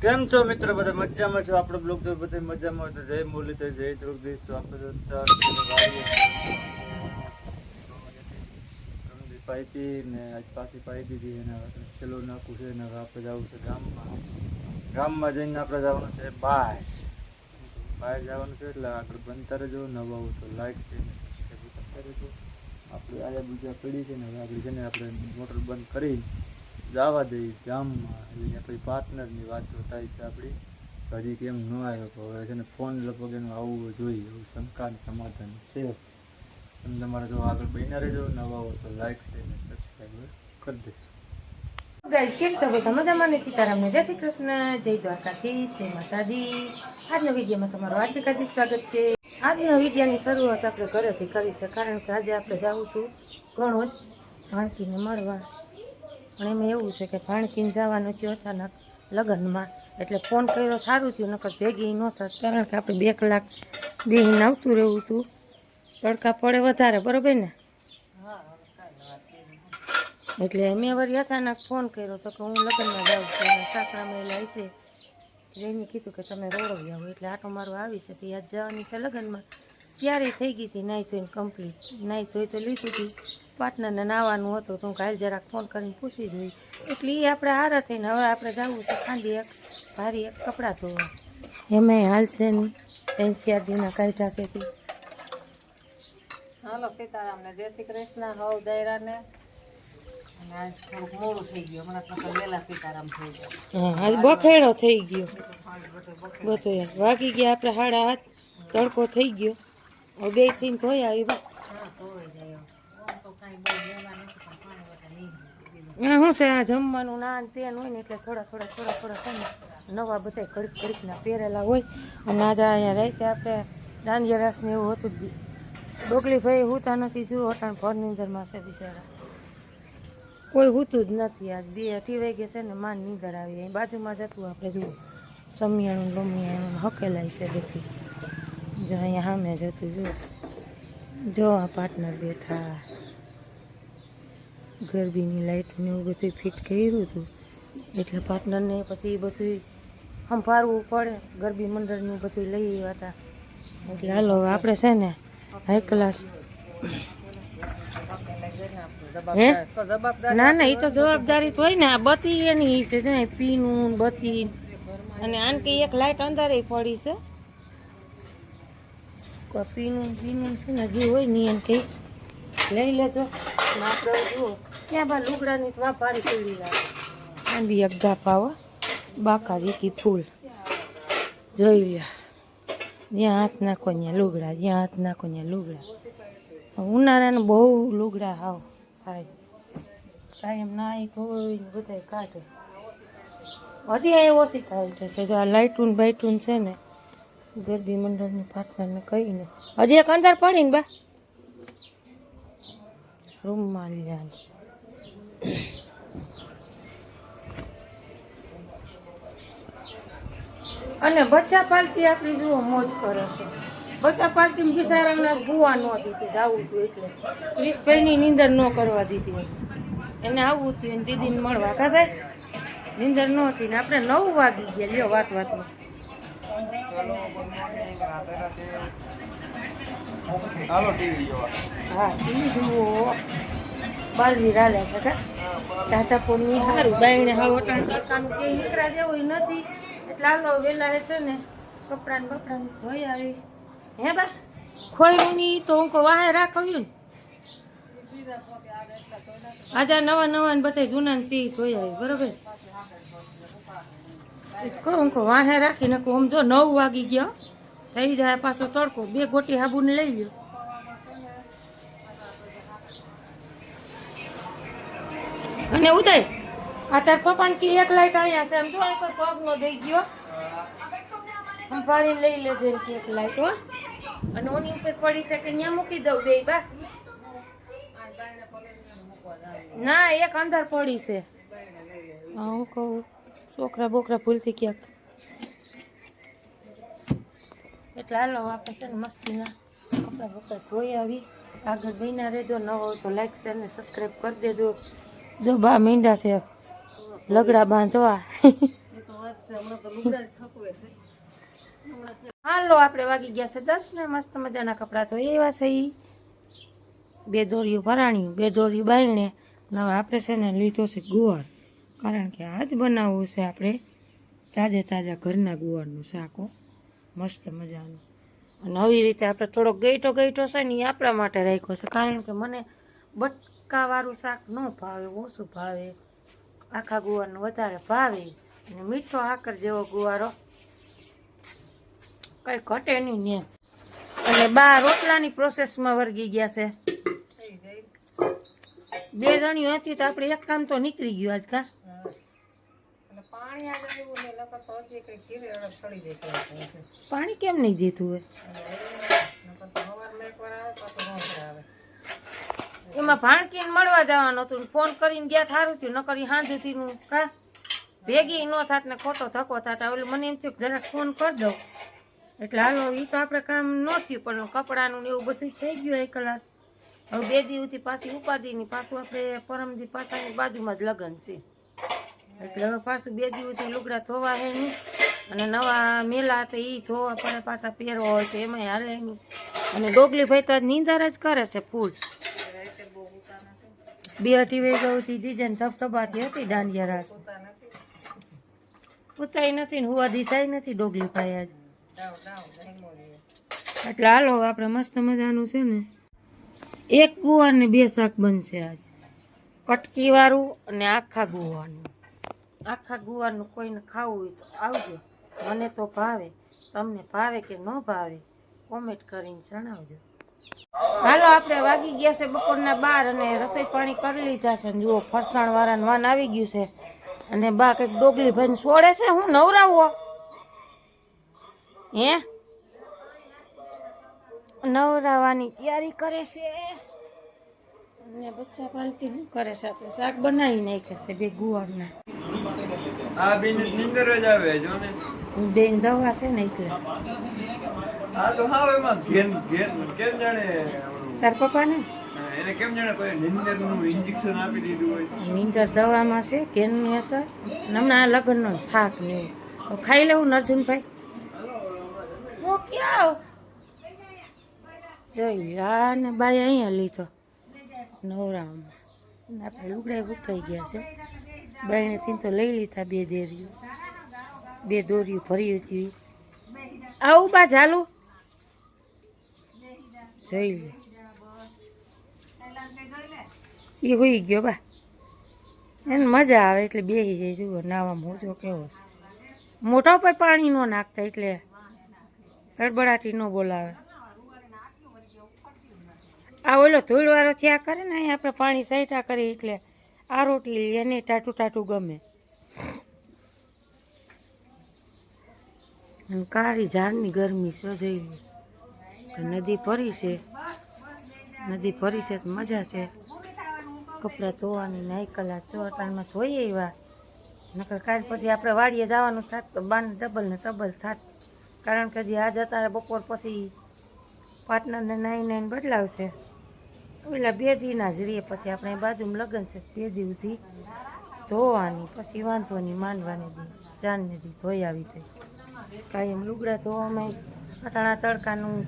કેમ છો મિત્ર? બધા મજામાં છો? આપણો બ્લોગ તો બધા મજામાં હોય તો જય મુરલીધર, જય દ્વારકાધીશ. તો આપણે પાઈપી ને આજ પાછી પાઈ દીધી એના છેલ્લો નાખું છે ને આપણે જવું છે ગામમાં. ગામમાં જઈને આપણે જવાનું છે બહાર જવાનું છે એટલે આગળ બનતા રહેજો. નવા હોય તો લાઈક છે ને સબસ્ક્રાઈબ કરતા રહેજો. આપણે આયા બીજા પડી છે ને હવે આપણે છે ને આપણે મોટર બંધ કરી જવા દઈએ ગામમાં. એટલે આપણી પાર્ટનરની વાતો થાય છે આપણી. હજી કેમ ન આવ્યો તો હવે છે ને ફોન લગભગ એનું આવવું જોઈએ એવું શંકાનું સમાધાન છે. તમે તમારે જો આગળ બન્યા રહેજો. નવા હોય તો લાઈક છે ને સબસ્ક્રાઈબ કરી દેજો. ગાઈસ કેમ છો બધા મજામાં? ને સીતારામને જય શ્રી કૃષ્ણ, જય દ્વારકાથી, જય માતાજી. આજના વિડીયોમાં તમારું હાર્દિક હાર્દિક સ્વાગત છે. આજના વિડીયોની શરૂઆત આપણે ઘરેથી કરી છે, કારણ કે આજે આપણે જાઉં છું ગણોજ ભાણકીને મળવા. પણ એમાં એવું છે કે ભાણકીને જવાનું થયું અચાનક લગ્નમાં, એટલે ફોન કર્યો સારું થયું, નકર ભેગી ન થાત, કારણ કે આપણે 2 કલાક બેહીને આવતું રહેવું હતું. તડકા પડે વધારે, બરોબર ને? એટલે મેં વળી અચાનક ફોન કર્યો તો કે હું લગ્નમાં જાઉં છું અને સાસરા મેલા હશે. જઈને કીધું કે તમે રોડો આવો, એટલે આટો મારો આવી છે. યાદ જવાની છે લગ્નમાં. ત્યારે થઈ ગઈ હતી નાહી ધોઈને કમ્પ્લીટ. નાહી ધોઈ તો લીધું હતું, પાર્ટનરને નાવાનું હતું તો હું કાલે જરાક ફોન કરીને પૂછી જોઈ. એટલે એ આપણે હારા થઈને હવે આપણે જવું છે ખાંડી એક ભારી એક કપડાં ધોવા. એમાંય હાલ છે ને 3-4 દીના કાઢ્યા છે. હાલો સીતારામને જય શ્રી કૃષ્ણ. હવ દયરાને આજ થોડુંક મોડું થઈ ગયું. હમણાં તો વહેલા સીતારામ થઈ ગયા. હા, આજ બખેડો થઈ ગયો. બધું બધું વાગી ગયા આપણે 7:30. તડકો થઈ ગયો. હવે 2 થી ધોઈ આવી બા. હા ધોઈ જાય. આમ તો કાંઈ બહુ લેવા નથી, પણ પાણી વગર નહીં. શું છે આ જમવાનું નાન તેન હોય ને એટલે થોડા છે ને નવા બધા ઘડીકના પહેરેલા હોય. અને આજે અહીંયા રાતે આપણે દાંડિયા રાસ ને એવું હતું જ. ડોકલીભાઈ હુતા નથી, જુઓ અટાણ ભરની અંદરમાં છે બિચારા. કોઈ હુતું જ નથી. આજ 2-2 વાગે છે ને માન નીંદર આવી. અહીં બાજુમાં જતું આપણે જુઓ સમિયાણું લોમિયાણું હકેલાય છે બધી. જો અહીંયા સામે જતું જો આ પાર્ટનર બેઠા. ગરબીની લાઇટને એવું બધું ફિટ કર્યું હતું, એટલે પાર્ટનરને પછી એ બધું સંભાળવું પડે. ગરબી મંડળનું બધું લઈ આવ્યા હતા. એટલે હાલો આપણે છે ને હાઈ ક્લાસ. હે ના એ તો જવાબદારી તો હોય ને. આ બત્તી એની છે ને, પીનું બત્તી. અને આનકી એક લાઇટ અંધારે પડી છે. પીનું છે ને જે હોય ને એને કંઈ લઈ લેજો. આપણે જુઓ ત્યાં બા લુગડાની માં ભારી પીડી લાગે. આમ બી એક ગાપાવો બાકાજી કી ફૂલ જોઈ લે. જ્યાં હાથ નાખો ત્યાં લુગડા, જ્યાં હાથ નાખો ત્યાં લુગડા. ઉનાળાનું બહુ લુગડા હાવ થાય. કાંઈ એમ ના ધોઈ ને બધા કાઢે. હજી અહીં ઓછી કાઢે છે. જો આ લાઇટૂન બાઇટૂન છે ને ગરબી મંડળની પાર્ટનરને કહીને હજી એક અંદર પડીને બા રૂમમાં લ્યા. અને બચ્ચા પાર્ટી આપણી જુઓ મોજ કરે છે. બચ્ચા પાર્ટી બિચારાના ગુવા ન દીધી જવું હતું, એટલે 30 નીંદર ન કરવા દીધી. એને આવવું હતું એને દીદીને મળવા. કા ભાઈ નીંદર ન હતી ને આપણે 9 વાગી ગયા. લ્યો વાતમાં હા ટીવી જુઓ. બાલવી રાલે છે કા ટાટા પોની સારું બાઈને હાવ અટાણ તડકાનું કંઈ નીકળ્યા જેવું નથી. એટલે હાલો વહેલા છે ને કપડાને બપડાને ધોઈ આવી. હે બા ખોયની તો હું વાહે રાખ્યું ને. આજે નવા ને બધા જૂના ને સી ધોઈ આવી, બરોબર. કહું વાહે રાખીને કહું જો 9 વાગી ગયા થઈ જાય પાછો તડકો. 2 ગોટી સાબુને લઈ લ્યો. અને ઉદય આ તાર પપ્પાને કી એક લાઈટ અહીંયા છે એમ જો કોઈ પગ નો દઈ ગયો. સંભાળીને લઈ લેજે કે એક લાઈટ હો. અને ઓની ઉપર પડી છે કે ત્યાં મૂકી દઉં બે બા. ના એક અંદર પડી છે. હું કહું છોકરા બોકરા ભૂલથી ક્યાંક. એટલે હાલો આપણે છે ને મસ્તીના કપડા બપડા ધોઈ આવી. આગળ બન્યા રહેજો. ન હોય તો લાઈક શેર ને સબસ્ક્રાઈબ કરી દેજો. જો બા મીંડા છે લગડા બાંધવા. હમણાં તો લુગડા જ થકવે છે. હાલો આપણે વાગી ગયા છે 10 ને મસ્ત મજાના કપડાં તો એવા છે ઈ. 2 દોરીઓ ભરાણી 2 દોરીઓ બાયણે. હવે આપણે છે ને લીધો છે ગુવાર, કારણ કે આજ બનાવવું છે આપણે તાજા ઘરના ગુવારનું શાકો મસ્ત મજાનું. અને આવી રીતે આપણે થોડોક ગઈઠો છે ને એ આપણા માટે રાખ્યો છે, કારણ કે મને બટકાવાળું શાક ન ભાવે, ઓછું ભાવે, આખા ગુવારનું વધારે ભાવે. અને મીઠો આકર જેવો ગુવારો કંઈ ઘટે નહીં ને. અને 2 રોટલાની પ્રોસેસમાં વર્ગી ગયા છે. 2 જણીઓ હતી તો આપણે એક કામ તો નીકળી ગયું આજ કા. અને પાણી આગળ આવ્યું ને નકર તો હજી કંઈ ઘીરે અડગ સડી જાય કેવું છે. પાણી કેમ નહીં દીધું હોય? નકર તો સવારમાં એકવાર આવે પાછું રોંઢે આવે. એમાં ભાણકીને મળવા જવાનું હતું, ફોન કરીને ગયા સારું થયું, નકર હાંજુથીનું કા ભેગી ન થાત ને ખોટો ધક્કો થાત. ઓલું મને એમ થયું કે જરાક ફોન કરી દઉં એટલે હાલો. એ તો આપણે કામ ન થયું, પણ કપડાનું ને એવું બધું થઈ ગયું 1 કલાક. હવે 2 દિવસથી પાછી ઉપાધિની પાછું આપણે પરમદી પાછાની બાજુમાં જ લગ્ન છે, એટલે હવે પાછું 2 દિવસથી લુગડા ધોવા હે નહીં, અને નવા મેલા તો એ ધોવા પડે, પાછા પહેરવા હોય તો એમાંય હાલે નહીં. અને ડોગલી ભાઈ તો આજ નીંદર જ કરે છે ફૂલ. 2-2:30 વાગ્યાથી ડીજન ધબધબાટી હતી દાંડિયા રાસ. ઉતાઈ નથી ને હુવા દીધાય નથી ડોગલી ભાઈ આજ. એટલે હાલો આપણે મસ્ત મજાનું છે ને 1 ગુવાર ને 2 શાક બનશે આજ, કટકી વાળું અને આખા ગુવારનું. આખા ગુવારનું કોઈને ખાવું હોય તો આવજો, મને તો ભાવે. તમને ભાવે કે ન ભાવે કોમેન્ટ કરીને જણાવજો. હાલો આપણે વાગી ગયા છે બપોરના 12 અને રસોઈ પાણી કરી લીધા છે. જુઓ ફરસાણ વાળાનું વાન આવી ગયું છે, અને બા કંઈક ડોગલી ભાઈને છોડે છે. હું નવરાવો હે નવરાવાની તૈયારી કરે છે. અને બચ્ચા પાલટી શું કરે છે? આપણે શાક બનાવી નાખે છે 2 ગુવારના. આ બેન નીંદર જ આવે જો ને. બેન દવા છે ને એટલે. આ તો હાવ એમાં ઘેન કેમ જાણે તાર પપ્પાને એને કેમ જાણે કોઈ નીંદરનું ઇન્જેક્શન આપી દીધું હોય. નીંદર દવામાં છે કેનની અસર. હમણાં લગ્નનો થાક ને એવું ખાઈ લેવું ને અર્જુનભાઈ. હું ક્યાં જોઈ આ ને બાઈ અહીંયા લીધો નવરામાં. આપણે લુગડા ઉકાઈ ગયા છે. બાઈનેથી તો લઈ લીધા 2 દેરીઓ, 2 દોરીઓ ભરી હતી. આવું બા ચાલુ જોઈ લે. એ હોઈ ગયો બા, એને મજા આવે એટલે બેસી જાય. જુઓ નાવા મોજો કેવો છે. મોટા ઉપર પાણી ન નાખતા એટલે તડબડાટી ન બોલાવે. આ ઓલો ધૂળવાળો થયા કરે ને અહીંયા આપણે પાણી સાઈટા કરીએ એટલે આ રોટલી એને ટાટું ગમે. અને કાળી ઝાડની ગરમી છે જોઈ લે. નદી ભરી છે તો મજા છે. કપડાં ધોવાની ને 1 કલાક 4 ટાઈમમાં ધોઈએ એવા. નકર કાલ પછી આપણે વાડીએ જવાનું થાત તો બાને ડબલ ને તબલ થાત, કારણ કે હજી આજ અત્યારે બપોર પછી પાર્ટનરને નાઈને બદલાવશે. ઓલા 2 દીના જ રહીએ, પછી આપણે બાજુમાં લગ્ન છે 2 દિવસથી ધોવાની, પછી વાંધો નહીં માંડવાની દી ચાંદને દી ધોઈ આવી થઈ. કાંઈ લુગડા ધોવામાં અટાણા તડકાનું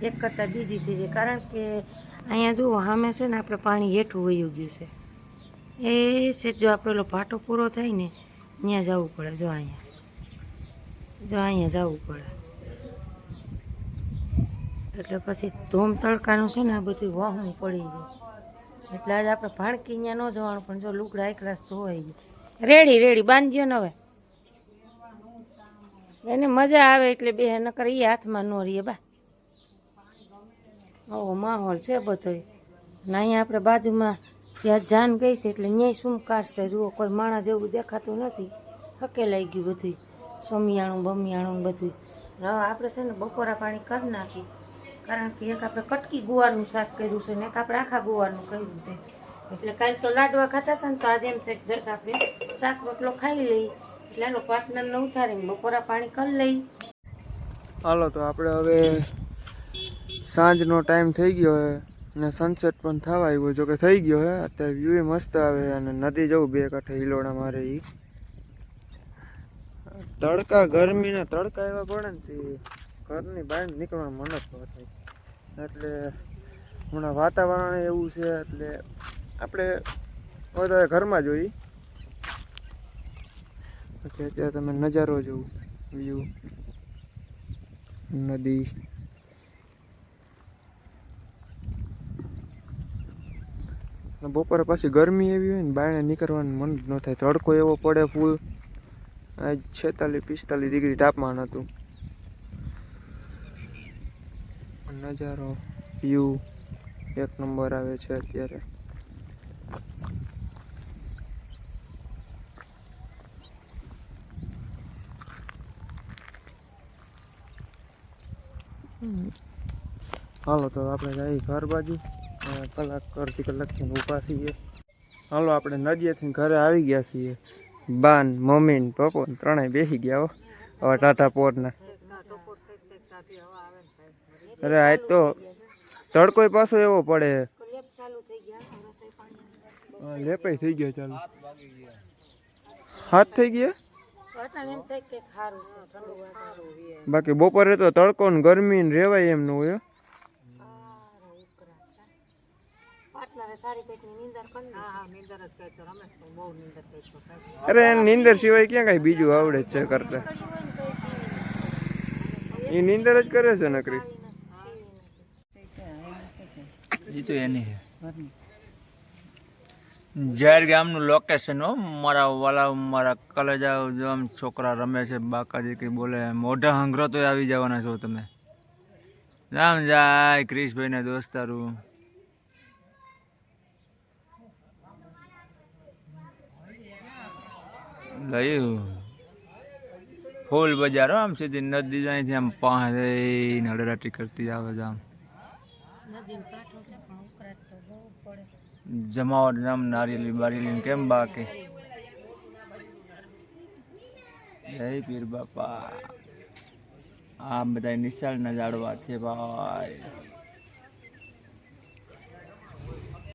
1 કરતાં બીજી થઈ જાય, કારણ કે અહીંયા જુઓ સામે છે ને આપણે પાણી હેઠું વયું ગયું છે. એ છે જો આપણે ઓલો ભાટો પૂરો થાય ને ત્યાં જવું પડે. જો અહીંયા જવું પડે, એટલે પછી ધોમ તડકાનું છે ને આ બધું વાહું પડી જાય. એટલે આજે આપણે ભાણકી અહીંયા ન જવાનું, પણ જો લુગડા 1 ગ્લાસ ધોવાઈ જાય. રેડી બાંધ્યો ને હવે એને મજા આવે એટલે બે નકર એ હાથમાં ન રહીએ બા. ઓ માહોલ છે બધો. ને અહીંયા આપણે બાજુમાં ત્યાં જાન ગઈ છે એટલે ન્યાય શું કાઢશે. જુઓ કોઈ માણસ જેવું દેખાતું નથી, હકેલાઈ ગયું બધું સમિયાણું બમિયાણું બધું. હવે આપણે છે ને બપોરા પાણી કરી નાખી, કારણ કે એક આપણે કટકી ગુવારનું શાક કર્યું છે ને એક આપણે આખા ગુવારનું કર્યું છે. એટલે કાલે તો લાડવા ખાતા હતા ને તો આજે એમ થાય જરાક આપણે શાક રોટલો ખાઈ લઈ. એટલે એનો પાર્ટનરને ઉતારીને બપોરા પાણી કરી લઈ. હાલો તો આપણે હવે સાંજનો ટાઈમ થઈ ગયો છે અને સનસેટ પણ થવા આવ્યો, જો કે થઈ ગયો છે. અત્યારે વ્યૂ મસ્ત આવે અને નદી જવું 2 કાંઠે હિલોડા મારે એ. તડકા ગરમીના તડકા એવા પડે ને તે ઘરની બહાર નીકળવાનું મન જ ન થાય. એટલે હમણાં વાતાવરણ એવું છે એટલે આપણે વધારે ઘરમાં જોઈએ. બાકી અત્યારે તમે નજારો જોવો, વ્યૂ, નદી. બપોરે પાછી ગરમી એવી હોય ને બહાર નીકળવાનું મન જ ન થાય. તડકો એવો પડે ફૂલ. આજ 46-45 ડિગ્રી તાપમાન હતું. નજારો, વ્યૂ એક નંબર આવે છે અત્યારે. હાલો તો આપણે જઈએ ઘર બાજુ. કલાક અડધી કલાકથી ઊભા છીએ. હાલો આપણે નદીએથી ઘરે આવી ગયા છીએ. બાન, મમ્મી ને પપ્પો ત્રણેય બેસી ગયા હો હવે ટાટા પોરના. અરે આજ તો તડકો પાછો એવો પડે. લેપાઈ થઈ ગયા ચાલુ. હાથ થઈ ગયા. બાકી બપોરે તો તડકો ને ગરમી ને રેવાય એમ ન હોય. અરે નીંદર સિવાય ક્યાં કઈ બીજું આવડે જ છે કરતા. એ નીંદર જ કરે છે નકરી. એ તો એની છે ઝેર ગામનું લોકેશન હો. મારા કલેજા આમ છોકરા રમે છે, બાકાજી કઈ બોલે, મોઢા હંગરો તો આવી જવાના છો તમે. રામ જાય ક્રિશભાઈ ના દોસ્તારું. લયું ફૂલ બજાર આમ સીધી નદી અહીંથી આમ પાસે નડરાટી કરતી આવે છે. આમ જમાવટ આમ નારિયેલી બારીલી કેમ બાકી. જય પીર બાપા. આ બધા નિશાળ ના ઝાડવા છે ભાઈ.